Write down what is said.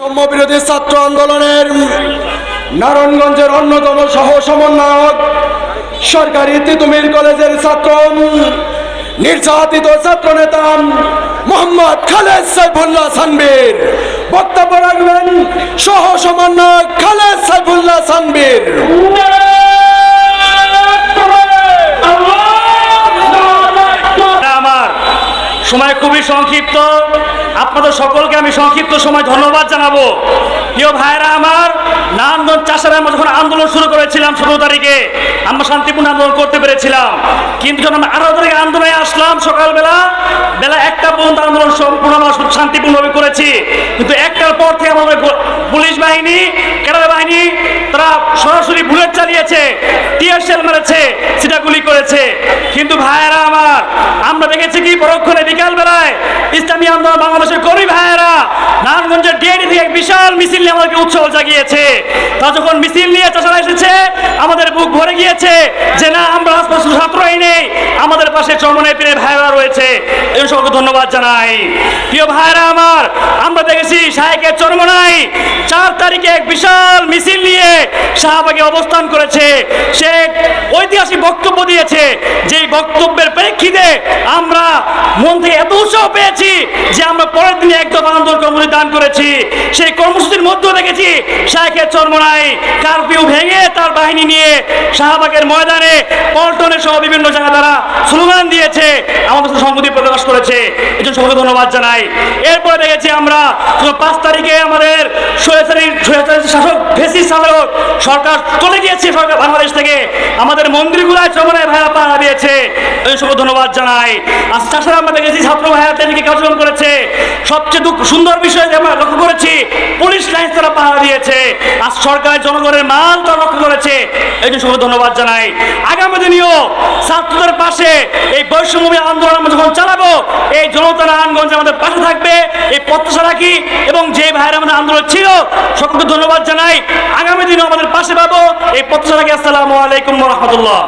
সাম্যবিরোধী ছাত্র আন্দোলনের নারায়ণগঞ্জের অন্যতম সহ সমন্বয়ক সরকারি তিতুমির কলেজের ছাত্র নির্যাতিত ছাত্র নেতা মোহাম্মদ খালেদ সাইফুল্লাহ সানবীর বক্তব্য রাখবেন। সহ সমন্বয়ক খালেদ সাইফুল্লাহ সানবীর। আমার সময় খুবই সংক্ষিপ্ত, আপনাদের সকলকে আমি সংক্ষিপ্ত সময় ধন্যবাদ জানাবো। প্রিয় ভাইরা আমার, নারায়ণগঞ্জ চাষারা আমরা যখন আন্দোলন শুরু করেছিলাম 17 তারিখে আমরা শান্তিপূর্ণ আন্দোলন করতে পেরেছিলাম, কিন্তু যখন আমরা 18 তারিখে আন্দোলনে আসলাম সকালবেলা বেলা 1টা পর্যন্ত আন্দোলন সম্পূর্ণ আমরা শান্তিপূর্ণভাবে করেছি, কিন্তু 1টার পর থেকে আমাদের পুলিশ বাহিনী, কেরালা বাহিনী তারা সরাসরি বুলেট চালিয়েছে, টিয়ার শেল মেরেছে, ছিটাগুলি করেছে। কিন্তু ভাইয়েরা আমার, আমরা দেখেছি কি পরক্ষণে বিকালবেলায় ইসলামী আন্দোলন বাংলাদেশের কর্মী ভাইয়েরা নারায়ণগঞ্জের ডিএডি থেকে এক বিশাল মিছিল নিয়ে আমাদেরকে উৎসাহ জাগিয়েছে। তা যখন মিছিল নিয়ে চাষারা এসেছে আমাদের বুক ভরে গিয়েছে যে না, আমরা রাজপথ ছাত্রই নেই, আমাদের পাশে চরমনাই পীরের ভাইয়েরা রয়েছে। এই সকলকে ধন্যবাদ জানাই। প্রিয় ভাইয়েরা আমার, আমরা দেখেছি শাহেকের চরমনাই 4 তারিখে এক বিশাল মিছিল নিয়ে শাহবাগে অবস্থান করেছে। সে ঐতিহাসিক বক্তব্য দিয়েছে, যেই বক্তব্যের প্রেক্ষিতে আমরা মন থেকে এত উৎসাহ পেয়েছি যে আমরা পরের দিনে এক দফা আন্দোলন কর্মসূচি দান করেছি। সেই কর্মসূচির মধ্যেও দেখেছি শাহেকের চরমনাই কারফিউ ভেঙে তার বাহিনী নিয়ে শাহবাগের ময়দানে পল্টনে সহ বিভিন্ন জায়গায় তারা স্লোগান দিয়েছে, আমাদের সাথে সংহতি প্রকাশ করেছে। এই জন্য সকলকে ধন্যবাদ জানাই। এরপরে দেখেছি আমরা 5 তারিখে আমাদের স্বৈরাচারী শাসক ফেসিস্ট শাসক সরকার চলে গিয়েছে, সরকার বাংলাদেশ থেকে আমাদের মন্দিরগুলায় চরমনাই ভাইরা পাহারা দিয়েছে। এই সকলকে ধন্যবাদ জানাই। আজ চাষারা আমরা দেখেছি ছাত্র ভাইরা তেমনি কার্যক্রম করেছে। সবচেয়ে সুন্দর বিষয় আমরা লক্ষ্য করেছি, পুলিশ লাইন তারা পাহারা দিয়েছে। আজ সরকার জনগণের মান তারা রক্ষা করেছে। এই জন্য সকলকে ধন্যবাদ জানাই। আগামী দিনেও ছাত্রদের পাশে এই বৈষম্য আন্দোলন আমরা যখন চালাবো, এই জনতা নারায়ণগঞ্জ আমাদের পাশে থাকবে, এই প্রত্যাশা রাখি। এবং যে ভাইরা আমাদের আন্দোলন ছিল সকলকে ধন্যবাদ জানাই। আগামী দিনেও আমাদের পাশে পাবো, এই প্রত্যাশা রাখি। আসসালামু আলাইকুম ওয়া রাহমাতুল্লাহ।